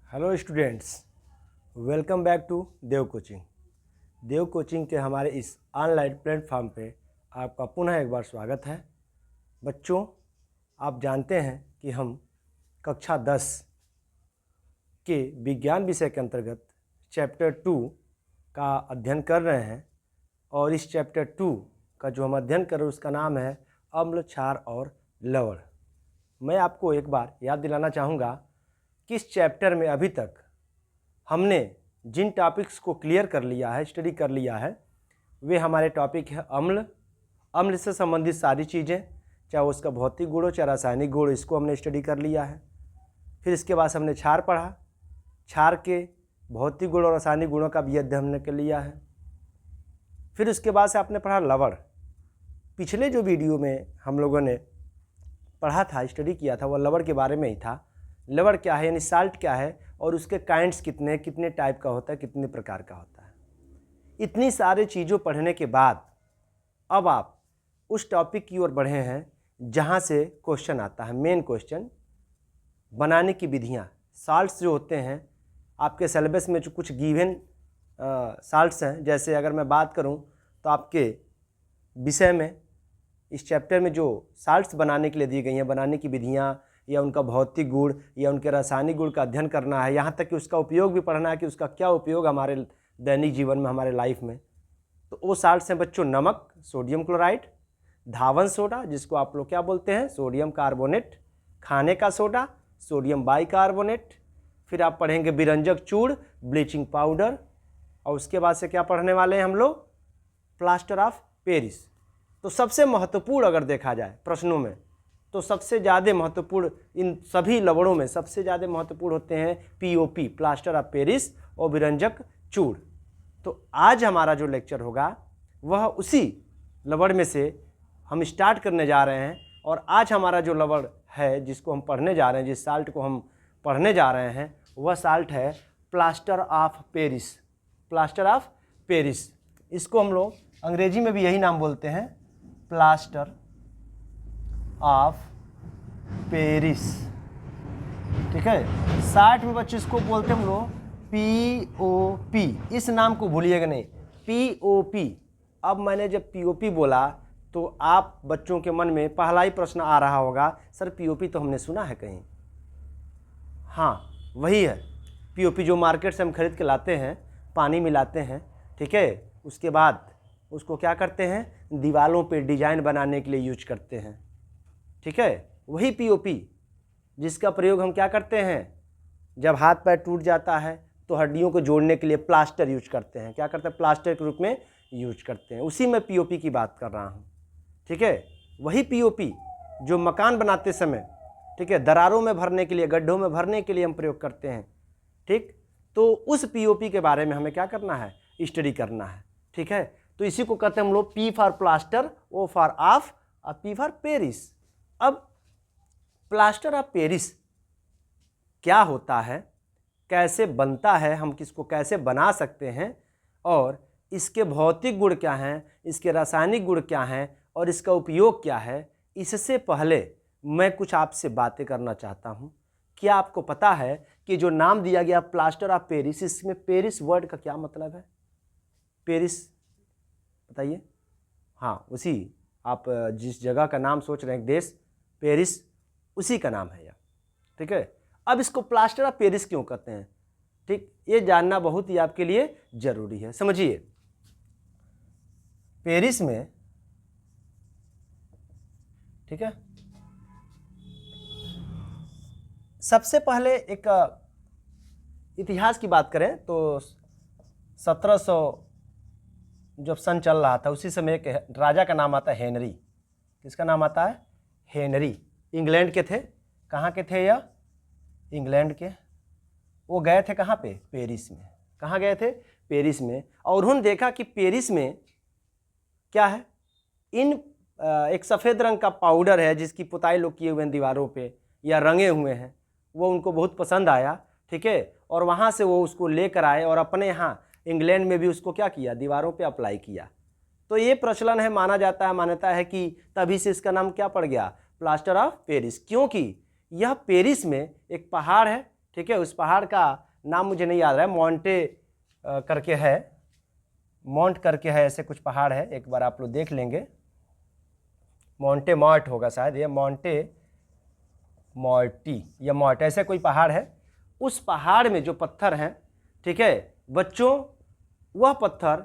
Hello students, welcome back to Dev coaching. Dev coaching के हमारे इस ऑनलाइन प्लेटफॉर्म पे आपका पुनः एक बार स्वागत है। बच्चों, आप जानते हैं कि हम कक्षा 10 के विज्ञान विषय के अंतर्गत चैप्टर 2 का अध्ययन कर रहे हैं और इस चैप्टर 2 का जो हम अध्ययन कर रहे हैं उसका नाम है अम्ल, क्षार और लवण। मैं आपको एक बार याद दिलाना चाहूँगा कि इस चैप्टर में अभी तक हमने जिन टॉपिक्स को क्लियर कर लिया है, स्टडी कर लिया है, वे हमारे टॉपिक है अम्ल से संबंधित सारी चीज़ें, चाहे उसका भौतिक गुण हो चाहे रासायनिक गुण, इसको हमने स्टडी कर लिया है। फिर इसके बाद हमने क्षार पढ़ा, क्षार के भौतिक गुण और रासायनिक गुणों का भी अध्ययन हमने कर लिया है। फिर उसके बाद से आपने पढ़ा लवण। पिछले जो वीडियो में हम लोगों ने पढ़ा था, स्टडी किया था, वह लवण के बारे में ही था। लवण क्या है, यानी साल्ट क्या है और उसके काइंड्स कितने कितने टाइप का होता है, कितने प्रकार का होता है। इतनी सारी चीज़ों पढ़ने के बाद अब आप उस टॉपिक की ओर बढ़े हैं जहाँ से क्वेश्चन आता है, मेन क्वेश्चन, बनाने की विधियाँ। साल्ट्स जो होते हैं आपके सिलेबस में जो कुछ गिवन साल्ट्स हैं, जैसे अगर मैं बात करूँ तो आपके विषय में इस चैप्टर में जो साल्ट्स बनाने के लिए दी गई हैं, बनाने की विधियाँ या उनका भौतिक गुण या उनके रासायनिक गुण का अध्ययन करना है, यहाँ तक कि उसका उपयोग भी पढ़ना है कि उसका क्या उपयोग हमारे दैनिक जीवन में, हमारे लाइफ में। तो वो साल्ट्स हैं बच्चों, नमक, सोडियम क्लोराइड, धावन सोडा जिसको आप लोग क्या बोलते हैं, सोडियम कार्बोनेट, खाने का सोडा, सोडियम बाइकार्बोनेट। फिर आप पढ़ेंगे विरंजक चूर्ण, ब्लीचिंग पाउडर, और उसके बाद से क्या पढ़ने वाले हैं हम लोग, प्लास्टर ऑफ पेरिस। तो सबसे महत्वपूर्ण अगर देखा जाए प्रश्नों में तो सबसे ज़्यादा महत्वपूर्ण इन सभी लवणों में सबसे ज़्यादा महत्वपूर्ण होते हैं पीओपी, प्लास्टर ऑफ पेरिस, और विरंजक चूर्ण। तो आज हमारा जो लेक्चर होगा वह उसी लवण में से हम स्टार्ट करने जा रहे हैं। और आज हमारा जो लवण है जिसको हम पढ़ने जा रहे हैं, जिस साल्ट को हम पढ़ने जा रहे हैं, वह साल्ट है plaster of Paris. Plaster of Paris, इसको हम लोग अंग्रेजी में भी यही नाम बोलते हैं, प्लास्टर ऑफ पेरिस। ठीक है, 60 में बच्चे इसको बोलते हैं हम लोग पीओपी। इस नाम को भूलिएगा नहीं, पीओपी। अब मैंने जब पीओपी बोला तो आप बच्चों के मन में पहला ही प्रश्न आ रहा होगा, सर पीओपी तो हमने सुना है कहीं। हाँ, वही है पीओपी जो मार्केट से हम खरीद के लाते हैं, पानी मिलाते हैं, ठीक है, उसके बाद उसको क्या करते हैं, दीवालों पे डिजाइन बनाने के लिए यूज करते हैं। ठीक है, वही पीओपी जिसका प्रयोग हम क्या करते हैं, जब हाथ पैर टूट जाता है तो हड्डियों को जोड़ने के लिए प्लास्टर यूज करते हैं। क्या करते हैं, प्लास्टर के रूप में यूज करते हैं। उसी में पीओपी की बात कर रहा हूँ। ठीक है, वही पीओपी जो मकान बनाते समय, ठीक है, दरारों में भरने के लिए, गड्ढों में भरने के लिए हम प्रयोग करते हैं। ठीक, तो उस पीओपी के बारे में हमें क्या करना है, स्टडी करना है। ठीक है, तो इसी को कहते हैं हम लोग P for plaster, O for of और पी फॉर पेरिस। अब प्लास्टर ऑफ पेरिस क्या होता है, कैसे बनता है, हम किसको कैसे बना सकते हैं, और इसके भौतिक गुण क्या हैं, इसके रासायनिक गुण क्या हैं, और इसका उपयोग क्या है, इससे पहले मैं कुछ आपसे बातें करना चाहता हूं। क्या आपको पता है कि जो नाम दिया गया प्लास्टर ऑफ पेरिस, इसमें पेरिस वर्ड का क्या मतलब है? पेरिस बताइए। हाँ, उसी आप जिस जगह का नाम सोच रहे हैं, देश पेरिस, उसी का नाम है यह। ठीक है, अब इसको प्लास्टर ऑफ पेरिस क्यों कहते हैं, ठीक, ये जानना बहुत ही आपके लिए जरूरी है। समझिए, पेरिस में, ठीक है, सबसे पहले एक इतिहास की बात करें तो 1700 जब सन चल रहा था, उसी समय एक राजा का नाम आता है हेनरी। किसका नाम आता है, हेनरी। इंग्लैंड के थे। कहाँ के थे यह, इंग्लैंड के। वो गए थे कहाँ पे, पेरिस में। कहाँ गए थे, पेरिस में। और उन्होंने देखा कि पेरिस में क्या है, एक सफ़ेद रंग का पाउडर है जिसकी पुताई लोग किए हुए हैं दीवारों पे या रंगे हुए हैं, वो उनको बहुत पसंद आया। ठीक है, और वहाँ से वो उसको लेकर आए और अपने यहाँ इंग्लैंड में भी उसको क्या किया, दीवारों पे अप्लाई किया। तो ये प्रचलन है, माना जाता है, मान्यता है कि तभी से इसका नाम क्या पड़ गया, प्लास्टर ऑफ पेरिस। क्योंकि यह पेरिस में एक पहाड़ है, ठीक है। उस पहाड़ का नाम मुझे नहीं याद रहा है, मोंटे करके है, माउंट करके है, ऐसे कुछ पहाड़ है, एक बार आप लोग देख लेंगे। मोंटे मॉर्ट होगा शायद, ये मोंटे मॉर्टी या मॉर्ट, ऐसे कोई पहाड़ है। उस पहाड़ में जो पत्थर हैं, ठीक है बच्चों, वह पत्थर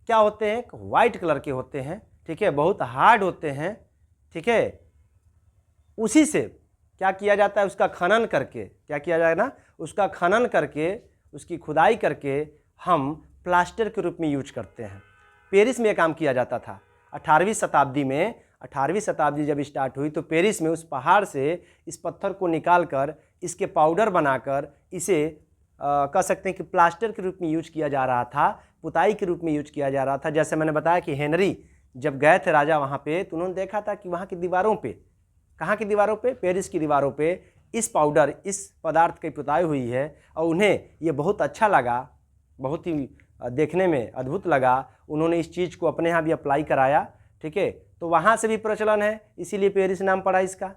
क्या होते हैं, वाइट कलर के होते हैं, ठीक है, बहुत हार्ड होते हैं, ठीक है। उसी से क्या किया जाता है, उसका खनन करके, क्या किया जाएगा ना, उसका खनन करके, उसकी खुदाई करके हम प्लास्टर के रूप में यूज करते हैं। पेरिस में यह काम किया जाता था 18वीं शताब्दी में। 18वीं शताब्दी जब स्टार्ट हुई तो पेरिस में उस पहाड़ से इस पत्थर को निकाल कर इसके पाउडर बनाकर इसे कह सकते हैं कि प्लास्टर के रूप में यूज किया जा रहा था, पुताई के रूप में यूज किया जा रहा था। जैसे मैंने बताया कि हेनरी जब गए थे राजा वहाँ पे, तो उन्होंने देखा था कि वहाँ की दीवारों पे, कहाँ की दीवारों पे, पेरिस की दीवारों पे इस पाउडर, इस पदार्थ की पुताई हुई है, और उन्हें ये बहुत अच्छा लगा, बहुत ही देखने में अद्भुत लगा। उन्होंने इस चीज़ को अपने यहाँ भी अप्लाई कराया, ठीक है। तो वहाँ से भी प्रचलन है, इसीलिए पेरिस नाम पड़ा इसका।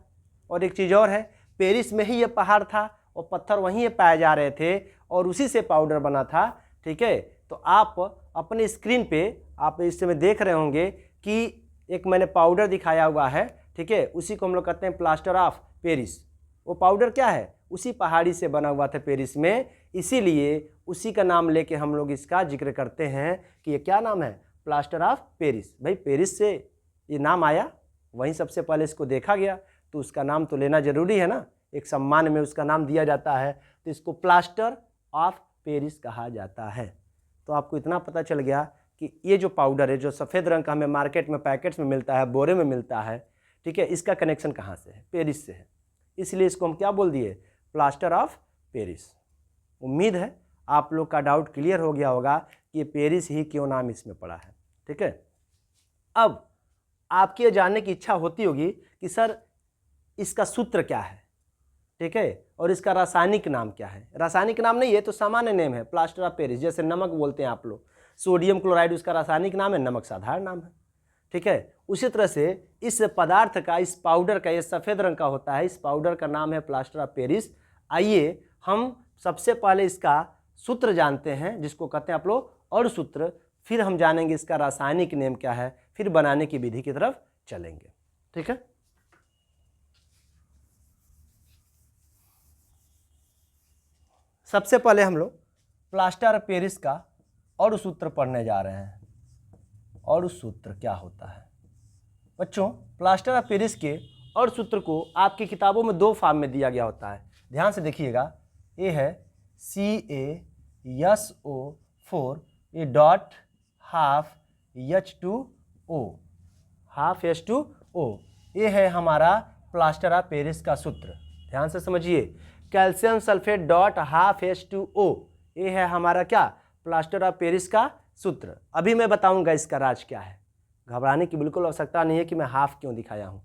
और एक चीज़ और है, पेरिस में ही ये पहाड़ था और पत्थर वहीं पाए जा रहे थे और उसी से पाउडर बना था, ठीक है। तो आप अपने स्क्रीन पे आप इस समय देख रहे होंगे कि एक मैंने पाउडर दिखाया हुआ है, ठीक है, उसी को हम लोग कहते हैं प्लास्टर ऑफ पेरिस। वो पाउडर क्या है, उसी पहाड़ी से बना हुआ था पेरिस में, इसीलिए उसी का नाम लेके हम लोग इसका जिक्र करते हैं कि ये क्या नाम है, प्लास्टर ऑफ पेरिस। भाई पेरिस से ये नाम आया, वहीं सबसे पहले इसको देखा गया, तो उसका नाम तो लेना जरूरी है ना, एक सम्मान में उसका नाम दिया जाता है, तो इसको प्लास्टर ऑफ पेरिस कहा जाता है। तो आपको इतना पता चल गया कि ये जो पाउडर है, जो सफ़ेद रंग का हमें मार्केट में पैकेट्स में मिलता है, बोरे में मिलता है, ठीक है, इसका कनेक्शन कहाँ से है, पेरिस से है, इसलिए इसको हम क्या बोल दिए, प्लास्टर ऑफ पेरिस। उम्मीद है आप लोग का डाउट क्लियर हो गया होगा कि ये पेरिस ही क्यों नाम इसमें पड़ा है, ठीक है। अब आपकी ये जानने की इच्छा होती होगी कि सर इसका सूत्र क्या है, ठीक है, और इसका रासायनिक नाम क्या है। रासायनिक नाम नहीं है तो सामान्य नेम है, प्लास्टर ऑफ पेरिस, जैसे नमक बोलते हैं आप लोग, सोडियम क्लोराइड उसका रासायनिक नाम है, नमक साधारण नाम है, ठीक है। उसी तरह से इस पदार्थ का, इस पाउडर का, ये सफ़ेद रंग का होता है, इस पाउडर का नाम है प्लास्टर ऑफ पेरिस। आइए हम सबसे पहले इसका सूत्र जानते हैं, जिसको कहते हैं आप लोग और सूत्र, फिर हम जानेंगे इसका रासायनिक नेम क्या है, फिर बनाने की विधि की तरफ चलेंगे, ठीक है। सबसे पहले हम लोग प्लास्टर ऑफ पेरिस का और सूत्र पढ़ने जा रहे हैं। और सूत्र क्या होता है बच्चों, प्लास्टर ऑफ पेरिस के और सूत्र को आपकी किताबों में दो फॉर्म में दिया गया होता है, ध्यान से देखिएगा। ये है CaSO4 ये dot half H2O, half H2O, ये है हमारा प्लास्टर ऑफ पेरिस का सूत्र, ध्यान से समझिए। Calcium sulphate dot half H2O, ये है हमारा क्या, प्लास्टर ऑफ पेरिस का सूत्र। अभी मैं बताऊंगा इसका राज क्या है, घबराने की बिल्कुल आवश्यकता नहीं है कि मैं हाफ क्यों दिखाया हूँ,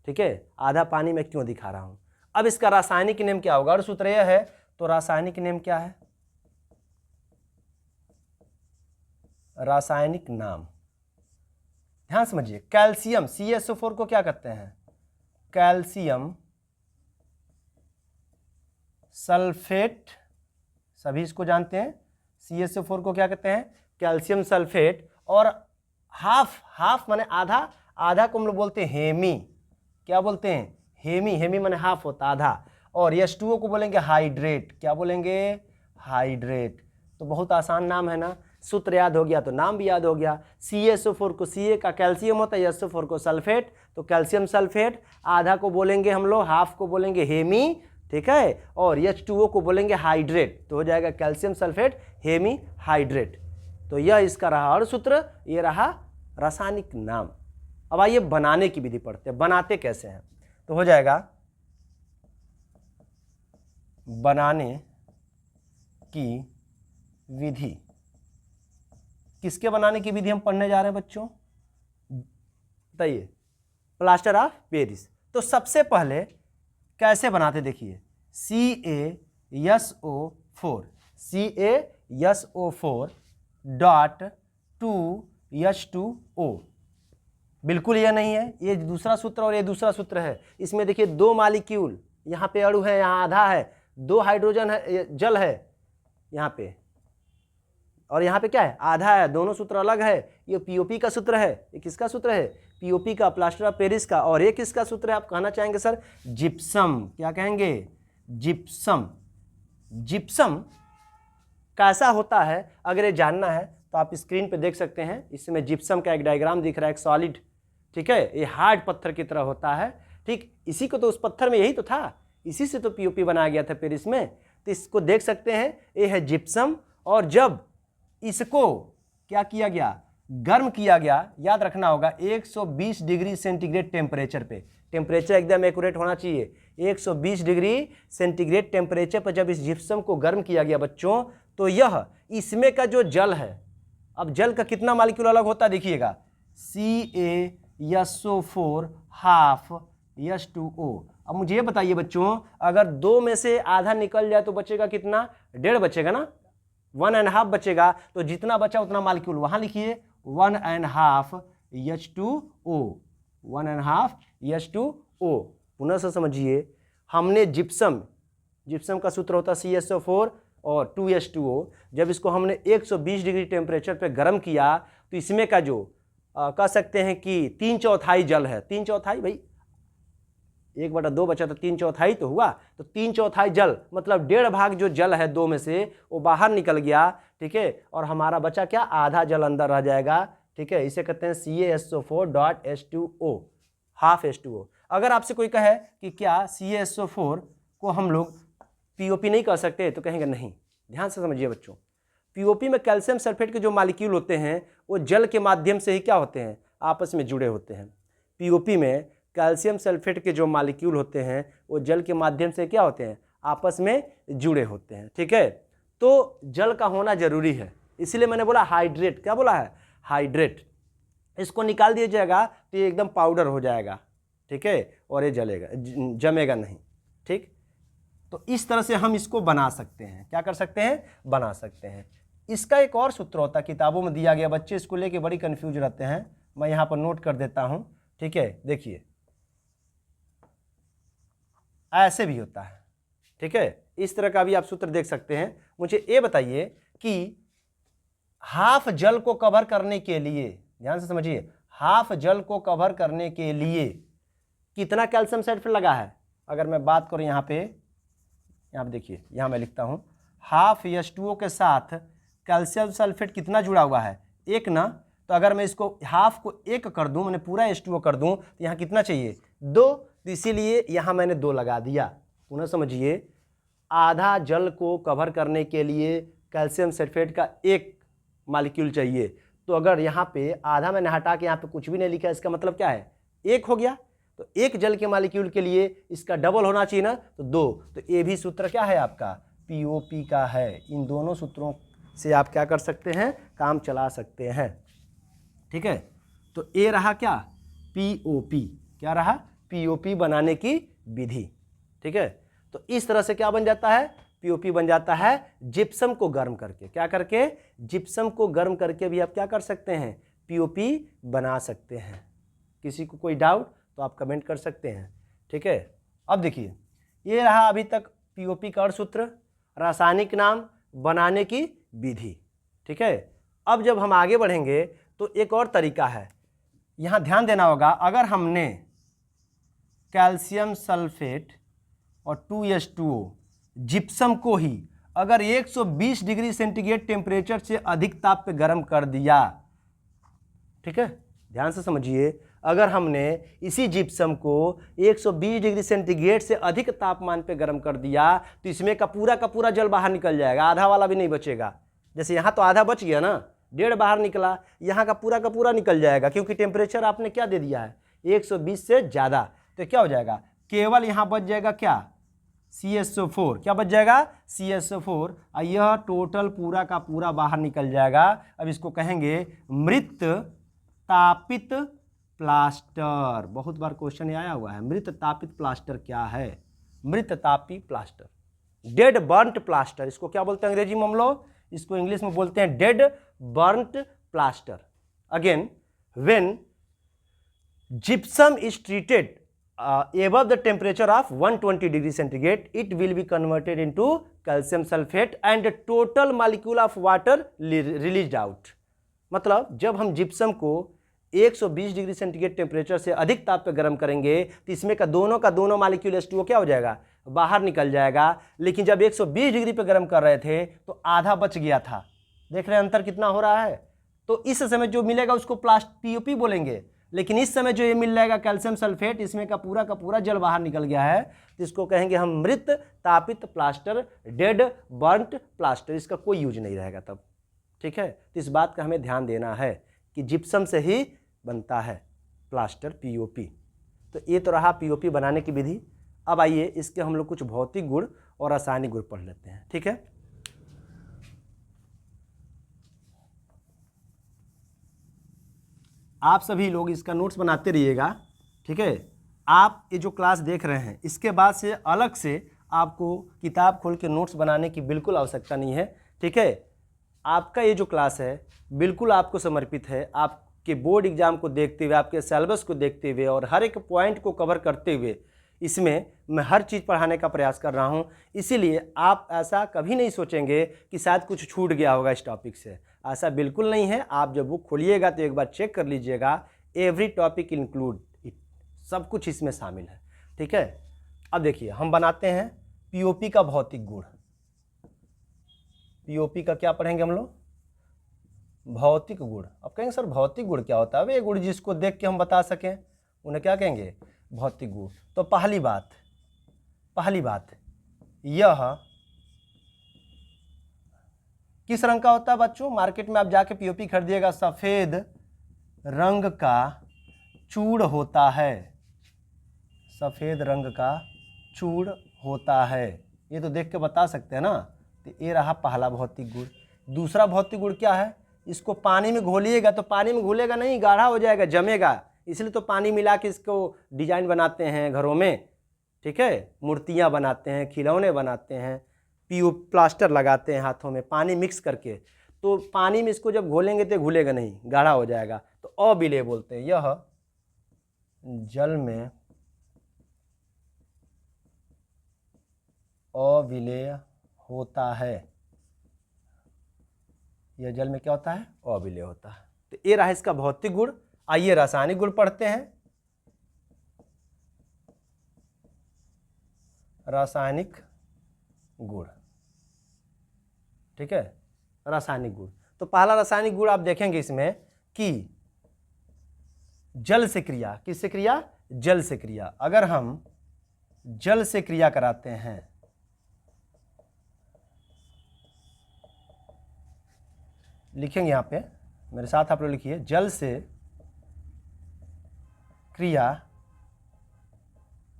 ठीक है, आधा पानी में क्यों दिखा रहा हूँ। अब इसका रासायनिक नेम क्या होगा, और सूत्र यह है, तो रासायनिक नेम क्या है, रासायनिक नाम ध्यान समझिए। कैल्शियम CaSO4 को क्या कहते हैं, कैल्शियम सल्फेट, सभी इसको जानते हैं। CaSO4 को क्या कहते हैं, कैल्शियम सल्फेट। और हाफ माने आधा, आधा को हम लोग बोलते हैं हेमी, क्या बोलते हैं, हेमी, हेमी माने हाफ होता आधा। और H2O को बोलेंगे हाइड्रेट, क्या बोलेंगे, हाइड्रेट। तो बहुत आसान नाम है ना, सूत्र याद हो गया तो नाम भी याद हो गया। CaSO4 को, Ca का कैल्शियम होता है, SO4 को सल्फेट, तो कैल्शियम सल्फेट। आधा को बोलेंगे हम लोग, हाफ को बोलेंगे हेमी, ठीक है, और H2O को बोलेंगे हाइड्रेट, तो हो जाएगा कैल्शियम सल्फेट हेमी हाइड्रेट। तो यह इसका रहा और सूत्र, ये रहा रासायनिक नाम। अब आइए बनाने की विधि पढ़ते हैं, बनाते कैसे हैं। तो हो जाएगा बनाने की विधि, किसके बनाने की विधि हम पढ़ने जा रहे हैं बच्चों, बताइए, प्लास्टर ऑफ पेरिस। तो सबसे पहले कैसे बनाते देखिए, CaSO4 डॉट 2H2O, बिल्कुल यह नहीं है, ये दूसरा सूत्र और ये दूसरा सूत्र है। इसमें देखिए दो मालिक्यूल, यहाँ पे अणु है, यहाँ आधा है, 2 हाइड्रोजन है, जल है यहाँ पे, और यहाँ पे क्या है, आधा है, दोनों सूत्र अलग है। ये पीओपी का सूत्र है, ये किसका सूत्र है, पीओपी का, प्लास्टर ऑफ पेरिस का। और ये किसका सूत्र है, आप कहना चाहेंगे सर जिप्सम, क्या कहेंगे, जिप्सम। जिप्सम कैसा होता है अगर ये जानना है तो आप स्क्रीन पे देख सकते हैं, इसमें जिप्सम का एक डायग्राम दिख रहा है, एक सॉलिड, ठीक है, ये हार्ड पत्थर की तरह होता है, ठीक। इसी को तो उस पत्थर में यही तो था, इसी से तो पीओपी बनाया गया था पेरिस में। तो इसको देख सकते हैं, ये है जिप्सम। और जब इसको क्या किया गया, गर्म किया गया, याद रखना होगा 120 डिग्री सेंटीग्रेड टेम्परेचर पे, टेम्परेचर एकदम एक्यूरेट होना चाहिए, 120 डिग्री सेंटीग्रेड टेम्परेचर पर जब इस जिप्सम को गर्म किया गया बच्चों, तो यह इसमें का जो जल है, अब जल का कितना मॉलिक्यूल अलग होता है देखिएगा, CaSO4 हाफ H2O। अब मुझे ये बताइए बच्चों, अगर 2 में से आधा निकल जाए तो बचेगा कितना, 1.5 बचेगा ना, 1.5 बचेगा। तो जितना बचा उतना मॉलिक्यूल वहां लिखिए, 1.5 H2O, 1.5 H2O। पुनः से समझिए, हमने जिप्सम का सूत्र होता है CaSO4 और 2H2O। जब इसको हमने 120 डिग्री टेम्परेचर पे गर्म किया तो इसमें का जो कह सकते हैं कि 3/4 जल है, 3/4 भाई, 1/2 बचा तो 3/4 तो हुआ, तो 3/4 जल मतलब 1.5 भाग जो जल है 2 में से वो बाहर निकल गया, ठीक है, और हमारा बचा क्या, आधा जल अंदर रह जाएगा, ठीक है। इसे कहते हैं CaSO4.H2O, हाफ H2O। अगर आपसे कोई कहे कि क्या CaSO4 को हम लोग पीओपी नहीं कर सकते, तो कहेंगे नहीं। ध्यान से समझिए बच्चों, पीओपी में कैल्शियम सल्फेट के जो मॉलिक्यूल होते हैं वो जल के माध्यम से ही क्या होते हैं, आपस में जुड़े होते हैं। पीओपी में कैल्शियम सल्फेट के जो मॉलिक्यूल होते हैं वो जल के माध्यम से क्या होते हैं, आपस में जुड़े होते हैं, ठीक है। तो जल का होना जरूरी है, इसीलिए मैंने बोला हाइड्रेट, क्या बोला है, हाइड्रेट। इसको निकाल दिया जाएगा तो ये एकदम पाउडर हो जाएगा, ठीक है, और ये जलेगा, जमेगा नहीं, ठीक। तो इस तरह से हम इसको बना सकते हैं, क्या कर सकते हैं, बना सकते हैं। इसका एक और सूत्र होता है, किताबों में दिया गया, बच्चे इसको लेके बड़ी कंफ्यूज रहते हैं, मैं यहाँ पर नोट कर देता हूँ, ठीक है। देखिए ऐसे भी होता है, ठीक है, इस तरह का भी आप सूत्र देख सकते हैं। मुझे ये बताइए कि हाफ जल को कवर करने के लिए, ध्यान से समझिए, हाफ जल को कवर करने के लिए कितना कैल्शियम सल्फेट लगा है। अगर मैं बात करूं यहाँ पे देखिए, यहाँ मैं लिखता हूँ हाफ H2O के साथ कैल्शियम सल्फेट कितना जुड़ा हुआ है, 1 ना। तो अगर मैं इसको हाफ को 1 कर दूं, मैंने पूरा H2O कर दूं, तो यहाँ कितना चाहिए, 2। तो इसीलिए यहाँ मैंने 2 लगा दिया। पुनः समझिए, आधा जल को कवर करने के लिए कैल्शियम सल्फेट का 1 मॉलिक्यूल चाहिए। तो अगर यहाँ पे आधा मैंने हटा के यहाँ पे कुछ भी नहीं लिखा, इसका मतलब क्या है, 1 हो गया। तो 1 जल के मॉलिक्यूल के लिए इसका डबल होना चाहिए ना, तो 2। तो ये भी सूत्र क्या है आपका, पीओपी का है। इन दोनों सूत्रों से आप क्या कर सकते हैं, काम चला सकते हैं, ठीक है। तो ये रहा क्या, पीओपी, क्या रहा, पीओपी बनाने की विधि, ठीक है। तो इस तरह से क्या बन जाता है, पीओपी बन जाता है जिप्सम को गर्म करके। क्या करके, जिप्सम को गर्म करके भी आप क्या कर सकते हैं, पीओपी बना सकते हैं। किसी को कोई डाउट तो आप कमेंट कर सकते हैं, ठीक है। अब देखिए, ये रहा अभी तक पीओपी का सूत्र, रासायनिक नाम, बनाने की विधि, ठीक है। अब जब हम आगे बढ़ेंगे तो एक और तरीका है, यहाँ ध्यान देना होगा। अगर हमने कैल्शियम सल्फेट और 2H2O जिप्सम को ही अगर 120 डिग्री सेंटीग्रेड टेम्परेचर से अधिक ताप पे गर्म कर दिया, ठीक है, ध्यान से समझिए, अगर हमने इसी जिप्सम को 120 डिग्री सेंटीग्रेड से अधिक तापमान पे गर्म कर दिया तो इसमें का पूरा जल बाहर निकल जाएगा, आधा वाला भी नहीं बचेगा। जैसे यहाँ तो आधा बच गया ना, 1.5 बाहर निकला, यहाँ का पूरा निकल जाएगा, क्योंकि टेम्परेचर आपने क्या दे दिया है, 120 से ज़्यादा। तो क्या हो जाएगा, केवल यहाँ बच जाएगा क्या, CaSO4, क्या बच जाएगा, CaSO4, और यह टोटल पूरा का पूरा बाहर निकल जाएगा। अब इसको कहेंगे मृत तापित प्लास्टर। बहुत बार क्वेश्चन आया हुआ है, मृत तापित प्लास्टर क्या है, मृत Tapi plaster, dead burnt plaster. इसको क्या बोलते हैं अंग्रेजी में हम लोग, इसको इंग्लिश में बोलते हैं dead burnt plaster. Again, when gypsum is treated above the temperature of 120 degree centigrade, it will be converted into calcium sulfate and the total molecule of water released out। मतलब जब हम जिप्सम को 120 degree centigrade temperature से अधिक ताप पे गर्म करेंगे तो इसमें का दोनों मालिक्यूल H2O क्या हो जाएगा, बाहर निकल जाएगा। लेकिन जब 120 डिग्री पे गर्म कर रहे थे तो आधा बच गया था। देख रहे हैं अंतर कितना हो रहा है। तो इस समय जो मिलेगा उसको POP बोलेंगे, लेकिन इस समय जो ये मिल जाएगा कैल्शियम सल्फेट, इसमें का पूरा जल बाहर निकल गया है, तो इसको कहेंगे हम मृत तापित प्लास्टर, डेड बर्न्ट प्लास्टर। इसका कोई यूज नहीं रहेगा तब, ठीक है। तो इस बात का हमें ध्यान देना है कि जिप्सम से ही बनता है प्लास्टर POP। तो ये तो रहा POP बनाने की विधि। अब आइए इसके हम लोग कुछ भौतिक गुण और रासायनिक गुण पढ़ लेते हैं, ठीक है। आप सभी लोग इसका नोट्स बनाते रहिएगा, ठीक है। आप ये जो क्लास देख रहे हैं इसके बाद से अलग से आपको किताब खोल के नोट्स बनाने की बिल्कुल आवश्यकता नहीं है, ठीक है। आपका ये जो क्लास है बिल्कुल आपको समर्पित है, आपके बोर्ड एग्जाम को देखते हुए, आपके सिलेबस को देखते हुए और हर एक पॉइंट को कवर करते हुए इसमें मैं हर चीज़ पढ़ाने का प्रयास कर रहा हूं। इसीलिए आप ऐसा कभी नहीं सोचेंगे कि शायद कुछ छूट गया होगा इस टॉपिक से, ऐसा बिल्कुल नहीं है। आप जब बुक खोलिएगा तो एक बार चेक कर लीजिएगा, एवरी टॉपिक इंक्लूड इट, सब कुछ इसमें शामिल है, ठीक है। अब देखिए हम बनाते हैं POP का भौतिक गुण। POP का क्या पढ़ेंगे हम लोग, भौतिक गुण। अब कहेंगे सर भौतिक गुण क्या होता है, वे गुण जिसको देख के हम बता सकें उन्हें क्या कहेंगे, भौतिक गुण। तो पहली बात यह किस रंग का होता है बच्चों। मार्केट में आप जाके POP खरीदिएगा, सफेद रंग का चूड़ होता है, सफेद रंग का चूड़ होता है। ये तो देख के बता सकते हैं ना। तो ये रहा पहला भौतिक गुण। दूसरा भौतिक गुण क्या है, इसको पानी में घोलिएगा तो पानी में घुलेगा नहीं, गाढ़ा हो जाएगा, जमेगा। इसलिए तो पानी मिला के इसको डिजाइन बनाते हैं घरों में, ठीक है। मूर्तियाँ बनाते हैं, खिलौने बनाते हैं, प्लास्टर लगाते हैं हाथों में पानी मिक्स करके। तो पानी में इसको जब घोलेंगे तो घुलेगा नहीं, गाढ़ा हो जाएगा। तो अविलेय बोलते हैं, यह जल में अविलेय होता है। यह जल में क्या होता है, अविलेय होता है। तो ये रहा इसका भौतिक गुण। आइए रासायनिक गुण पढ़ते हैं। रासायनिक गुण, ठीक है, रासायनिक गुण। तो पहला रासायनिक गुण आप देखेंगे इसमें कि जल से क्रिया, किससे क्रिया, जल से क्रिया। अगर हम जल से क्रिया कराते हैं, लिखेंगे यहां पे, मेरे साथ आप लोग लिखिए, जल से क्रिया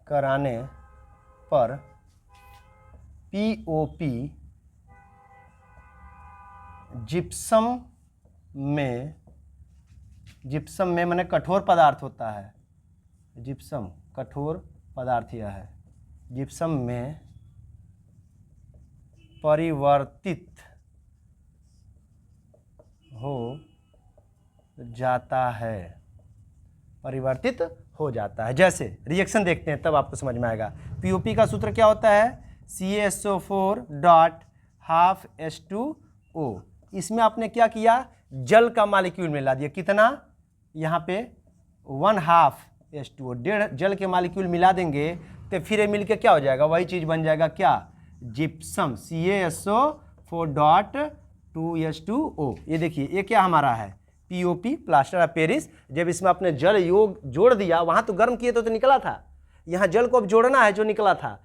कराने पर POP जिप्सम में माने कठोर पदार्थ होता है, जिप्सम कठोर पदार्थ यह है, जिप्सम में परिवर्तित हो जाता है, परिवर्तित हो जाता है। जैसे रिएक्शन देखते हैं तब आपको समझ में आएगा। POP का सूत्र क्या होता है, CaSO4.12H2O। इसमें आपने क्या किया, जल का मॉलिक्यूल मिला दिया, कितना, यहाँ पे 1/2 H2O, 1.5 जल के मॉलिक्यूल मिला देंगे तो फिर ये मिलके क्या हो जाएगा, वही चीज़ बन जाएगा क्या, जिप्सम, CaSO4.2H2O। ये देखिए ये क्या हमारा है, POP, प्लास्टर ऑफ पेरिस। जब इसमें आपने जल योग जोड़ दिया, वहाँ तो गर्म किए तो निकला था, यहाँ जल को अब जोड़ना है जो निकला था।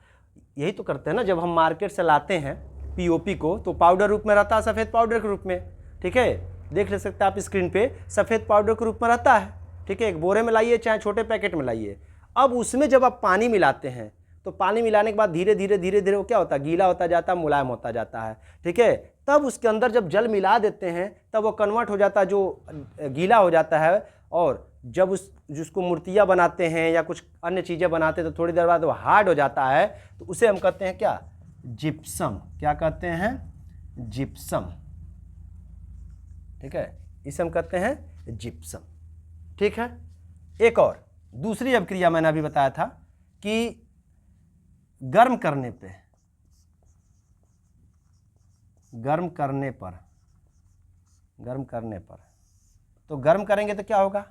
यही तो करते हैं ना, जब हम मार्केट से लाते हैं POP को तो पाउडर रूप में रहता है, सफ़ेद पाउडर के रूप में, ठीक है। देख ले सकते हैं आप स्क्रीन पे, सफ़ेद पाउडर के रूप में रहता है, ठीक है। एक बोरे में लाइए चाहे छोटे पैकेट में लाइए। अब उसमें जब आप पानी मिलाते हैं तो पानी मिलाने के बाद धीरे धीरे वो क्या होता है, गीला होता जाता है, मुलायम होता जाता है, ठीक है। तब उसके अंदर जब जल मिला देते हैं तब वो कन्वर्ट हो जाता है, जो गीला हो जाता है। और जब जिसको मूर्तियाँ बनाते हैं या कुछ अन्य चीज़ें बनाते हैं तो थोड़ी देर बाद वो हार्ड हो जाता है, तो उसे हम कहते हैं क्या, जिप्सम। क्या कहते हैं, जिप्सम, ठीक है, इसे हम कहते हैं जिप्सम, ठीक है। एक और दूसरी अब क्रिया मैंने अभी बताया था, कि गर्म करने पे, गर्म करने पर तो गर्म करेंगे तो क्या होगा,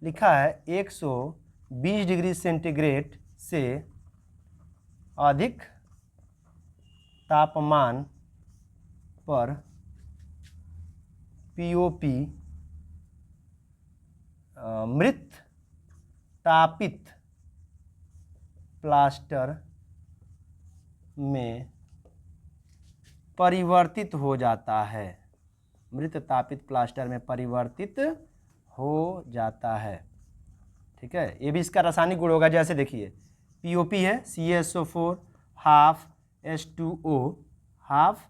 लिखा है 120 डिग्री सेंटीग्रेड से अधिक तापमान पर पीओपी मृत तापित प्लास्टर में परिवर्तित हो जाता है, मृत तापित प्लास्टर में परिवर्तित हो जाता है। ठीक है, ये भी इसका रासायनिक गुण होगा। जैसे देखिए पीओपी है CaSO4 half H2O half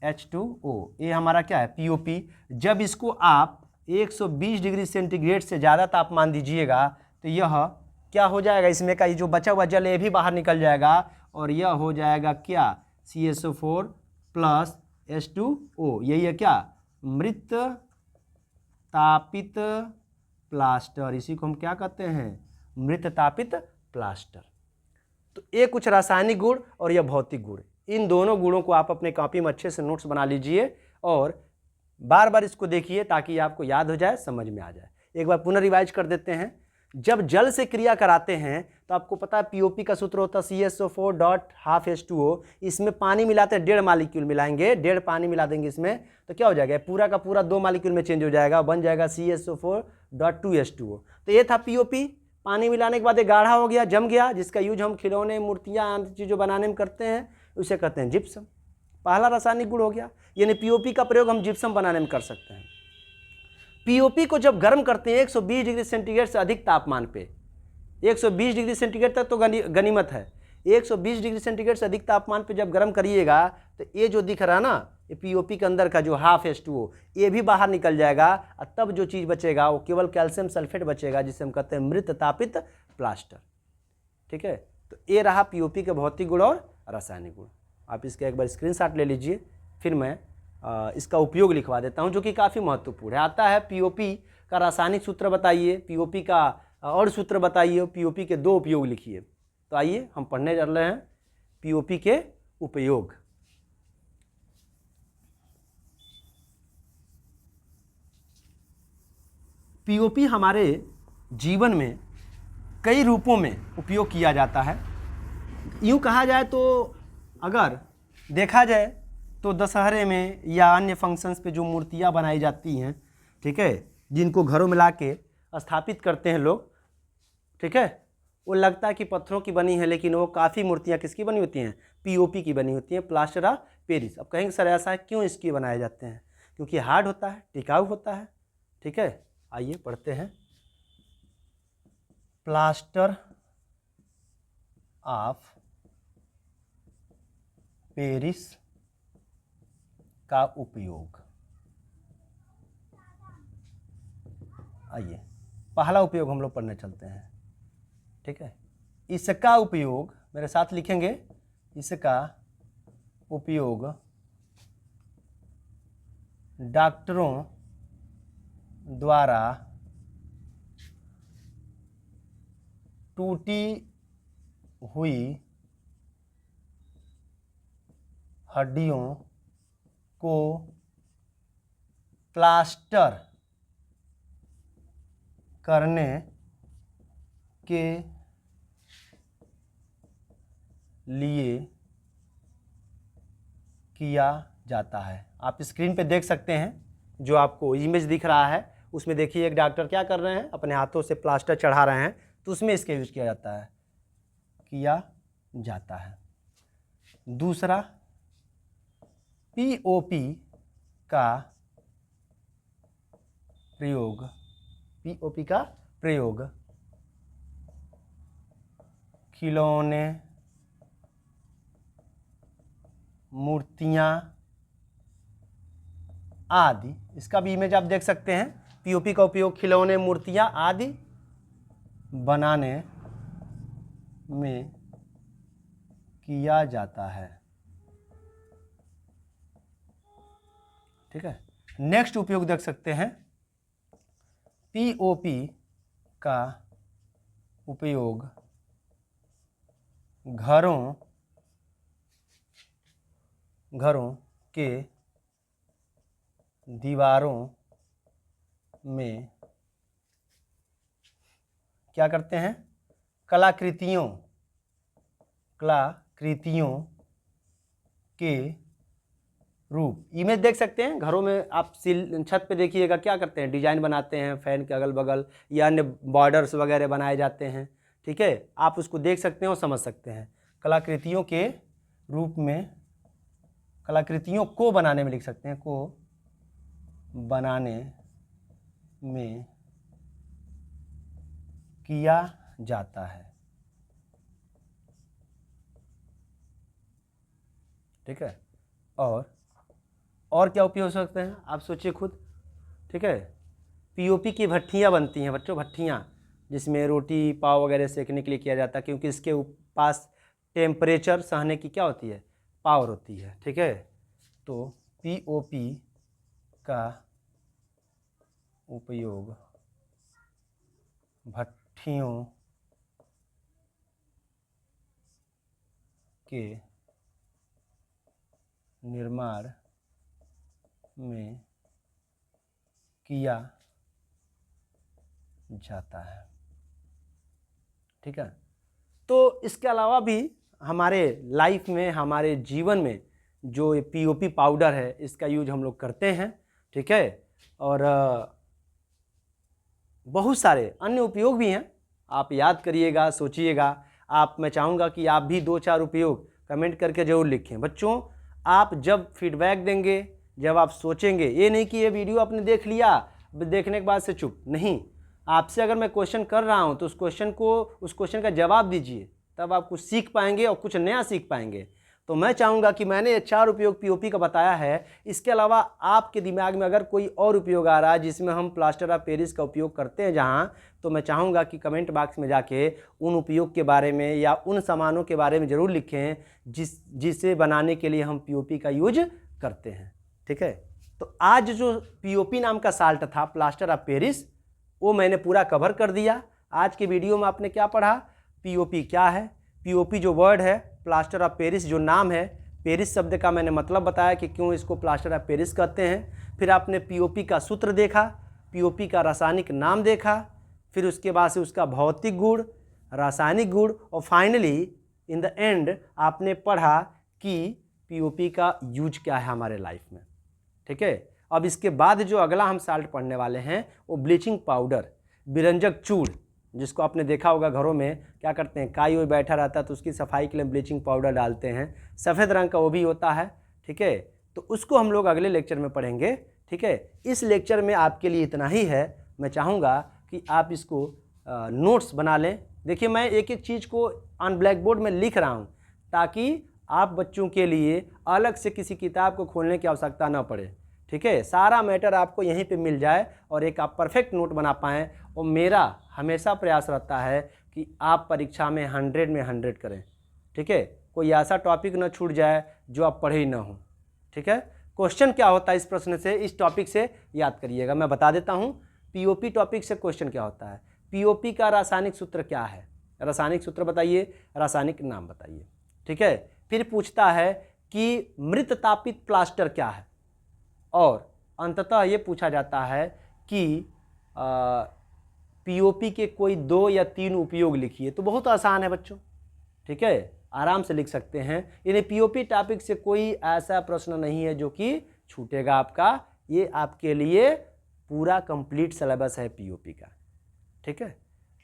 H2O, ये हमारा क्या है पीओपी। जब इसको आप 120 डिग्री सेंटीग्रेड से ज़्यादा तापमान दीजिएगा तो यह क्या हो जाएगा, इसमें का ये जो बचा हुआ जल ये भी बाहर निकल जाएगा और यह हो जाएगा क्या CaSO4 प्लस H2O, यही है क्या मृत तापित प्लास्टर, इसी को हम क्या कहते हैं मृत तापित प्लास्टर। तो ये कुछ रासायनिक गुण और यह भौतिक गुण, इन दोनों गुणों को आप अपने कॉपी में अच्छे से नोट्स बना लीजिए और बार बार इसको देखिए ताकि आपको याद हो जाए, समझ में आ जाए। एक बार पुनः रिवाइज कर देते हैं। जब जल से क्रिया कराते हैं तो आपको पता है पीओपी का सूत्र होता है CaSO4 डॉट हाफ H2O, इसमें पानी मिलाते हैं 1.5 मालिक्यूल मिलाएंगे, 1.5 पानी मिला देंगे इसमें तो क्या हो जाएगा पूरा का पूरा 2 मालिक्यूल में चेंज हो जाएगा, बन जाएगा CaSO4 डॉट 2H2O। तो ये था पीओपी, पानी मिलाने के बाद ये गाढ़ा हो गया, जम गया, जिसका यूज हम खिलौने मूर्तियाँ चीज़ों बनाने में करते हैं, उसे कहते हैं जिप्सम। पहला रासायनिक गुण हो गया, यानी पीओपी का प्रयोग हम जिप्सम बनाने में कर सकते हैं। पीओपी को जब गर्म करते हैं 120 डिग्री सेंटीग्रेड से अधिक तापमान पे, 120 डिग्री सेंटीग्रेड तक तो गनीमत है, 120 डिग्री सेंटीग्रेड से अधिक तापमान पे जब गर्म करिएगा तो ये जो दिख रहा है ना, ये पीओपी के अंदर का जो हाफ H2O ये भी बाहर निकल जाएगा और तब जो चीज़ बचेगा वो केवल कैल्शियम सल्फेट बचेगा, जिसे हम कहते हैं मृत तापित प्लास्टर। ठीक है, तो ये रहा पीओपी के भौतिक गुण और रासायनिक गुण। आप इसका एक बार स्क्रीनशॉट ले लीजिए, फिर मैं इसका उपयोग लिखवा देता हूं जो कि काफ़ी महत्वपूर्ण है। आता है पीओपी का रासायनिक सूत्र बताइए, पीओपी का और सूत्र बताइए, पीओपी के 2 उपयोग लिखिए। तो आइए हम पढ़ने जा रहे हैं पीओपी के उपयोग। पीओपी हमारे जीवन में कई रूपों में उपयोग किया जाता है। यूँ कहा जाए तो अगर देखा जाए तो दशहरे में या अन्य फंक्शंस पे जो मूर्तियाँ बनाई जाती हैं, ठीक है, जिनको घरों में ला के स्थापित करते हैं लोग, ठीक है, वो लगता है कि पत्थरों की बनी है, लेकिन वो काफ़ी मूर्तियाँ किसकी बनी होती हैं पीओपी की बनी होती हैं, प्लास्टर ऑफ पेरिस। अब कहेंगे सर ऐसा है क्यों इसकी बनाए जाते हैं, क्योंकि हार्ड होता है, टिकाऊ होता है। ठीक है, आइए पढ़ते हैं। प्लास्टर ऑफ पेरिस का उपयोग। आइए पहला उपयोग हम लोग पढ़ने चलते हैं। ठीक है, इसका उपयोग मेरे साथ लिखेंगे, इसका उपयोग डॉक्टरों द्वारा टूटी हुई हड्डियों को प्लास्टर करने के लिए किया जाता है। आप स्क्रीन पे देख सकते हैं, जो आपको इमेज दिख रहा है उसमें देखिए एक डॉक्टर क्या कर रहे हैं, अपने हाथों से प्लास्टर चढ़ा रहे हैं, तो उसमें इसका यूज किया जाता है। दूसरा, पीओपी का प्रयोग खिलौने, मूर्तियाँ आदि, इसका भी इमेज आप देख सकते हैं। पीओपी का उपयोग खिलौने, मूर्तियाँ आदि बनाने में किया जाता है। ठीक है, नेक्स्ट उपयोग देख सकते हैं। पीओपी का उपयोग घरों के दीवारों में क्या करते हैं? कलाकृतियों के रूप। इमेज देख सकते हैं, घरों में आप छत पे देखिएगा क्या करते हैं, डिजाइन बनाते हैं फैन के अगल बगल या अन्य बॉर्डर्स वगैरह बनाए जाते हैं। ठीक है, आप उसको देख सकते हैं और समझ सकते हैं। कलाकृतियों के रूप में, कलाकृतियों को बनाने में लिख सकते हैं, को बनाने में किया जाता है। ठीक है, और क्या उपयोग हो सकते हैं आप सोचिए खुद। ठीक है, पीओपी की भट्ठियाँ बनती हैं बच्चों, भट्ठियाँ जिसमें रोटी पाव वगैरह सेकने के लिए किया जाता है, क्योंकि इसके पास टेम्परेचर सहने की क्या होती है, पावर होती है। ठीक है, तो पीओपी का उपयोग भट्ठियों के निर्माण में किया जाता है। ठीक है, तो इसके अलावा भी हमारे लाइफ में, हमारे जीवन में जो ये पीओपी पाउडर है इसका यूज हम लोग करते हैं। ठीक है, और बहुत सारे अन्य उपयोग भी हैं, आप याद करिएगा, सोचिएगा। मैं चाहूँगा कि आप भी 2-4 उपयोग कमेंट करके ज़रूर लिखें। बच्चों, आप जब फीडबैक देंगे, जब आप सोचेंगे, ये नहीं कि ये वीडियो आपने देख लिया, देखने के बाद से चुप नहीं। आपसे अगर मैं क्वेश्चन कर रहा हूँ तो उस क्वेश्चन का जवाब दीजिए, तब आप कुछ सीख पाएंगे और कुछ नया सीख पाएंगे। तो मैं चाहूँगा कि मैंने ये 4 उपयोग पीओपी का बताया है, इसके अलावा आपके दिमाग में अगर कोई और उपयोग आ रहा है जिसमें हम प्लास्टर ऑफ पेरिस का उपयोग करते हैं जहाँ, तो मैं चाहूँगा कि कमेंट बॉक्स में जाके उन उपयोग के बारे में या उन सामानों के बारे में ज़रूर लिखें जिसे बनाने के लिए हम पीओपी का यूज करते हैं। ठीक है, तो आज जो पीओपी नाम का साल्ट था, प्लास्टर ऑफ पेरिस, वो मैंने पूरा कवर कर दिया। आज के वीडियो में आपने क्या पढ़ा, पीओपी क्या है, पीओपी जो वर्ड है, प्लास्टर ऑफ पेरिस जो नाम है, पेरिस शब्द का मैंने मतलब बताया कि क्यों इसको प्लास्टर ऑफ पेरिस कहते हैं। फिर आपने पीओपी का सूत्र देखा, पीओपी का रासायनिक नाम देखा, फिर उसके बाद से उसका भौतिक गुण, रासायनिक गुण, और फाइनली इन द एंड आपने पढ़ा कि पीओपी का यूज क्या है हमारे लाइफ में। ठीक है, अब इसके बाद जो अगला हम साल्ट पढ़ने वाले हैं वो ब्लीचिंग पाउडर, बिरंजक चूड़, जिसको आपने देखा होगा घरों में क्या करते हैं, काई बैठा रहता है तो उसकी सफाई के लिए ब्लीचिंग पाउडर डालते हैं, सफ़ेद रंग का वो भी होता है। ठीक है, तो उसको हम लोग अगले लेक्चर में पढ़ेंगे। ठीक है, इस लेक्चर में आपके लिए इतना ही है। मैं चाहूँगा कि आप इसको नोट्स बना लें। देखिए, मैं एक एक चीज़ को ऑन ब्लैक बोर्ड में लिख रहा हूँ ताकि आप बच्चों के लिए अलग से किसी किताब को खोलने की आवश्यकता न पड़े। ठीक है, सारा मैटर आपको यहीं पे मिल जाए और एक आप परफेक्ट नोट बना पाएँ। और मेरा हमेशा प्रयास रहता है कि आप परीक्षा में 100 में 100 करें। ठीक है, कोई ऐसा टॉपिक न छूट जाए जो आप पढ़े ही ना हो। ठीक है, क्वेश्चन क्या होता है इस प्रश्न से, इस टॉपिक से याद करिएगा। मैं बता देता हूँ पीओपी टॉपिक से क्वेश्चन क्या होता है। पीओपी का रासायनिक सूत्र क्या है, रासायनिक सूत्र बताइए, रासायनिक नाम बताइए। ठीक है, फिर पूछता है कि मृत तापित प्लास्टर क्या है, और अंततः ये पूछा जाता है कि पीओपी के कोई 2 या 3 उपयोग लिखिए। तो बहुत आसान है बच्चों। ठीक है, आराम से लिख सकते हैं। यानी पीओपी टॉपिक से कोई ऐसा प्रश्न नहीं है जो कि छूटेगा आपका। ये आपके लिए पूरा कंप्लीट सिलेबस है पीओपी का। ठीक है,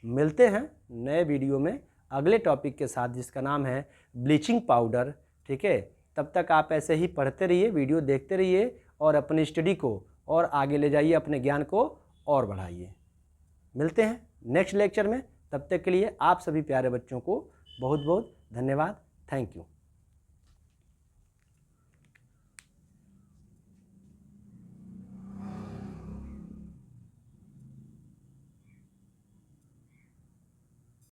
मिलते हैं नए वीडियो में अगले टॉपिक के साथ जिसका नाम है ब्लीचिंग पाउडर। ठीक है, तब तक आप ऐसे ही पढ़ते रहिए, वीडियो देखते रहिए और अपनी स्टडी को और आगे ले जाइए, अपने ज्ञान को और बढ़ाइए। मिलते हैं नेक्स्ट लेक्चर में, तब तक के लिए आप सभी प्यारे बच्चों को बहुत बहुत धन्यवाद। Thank you.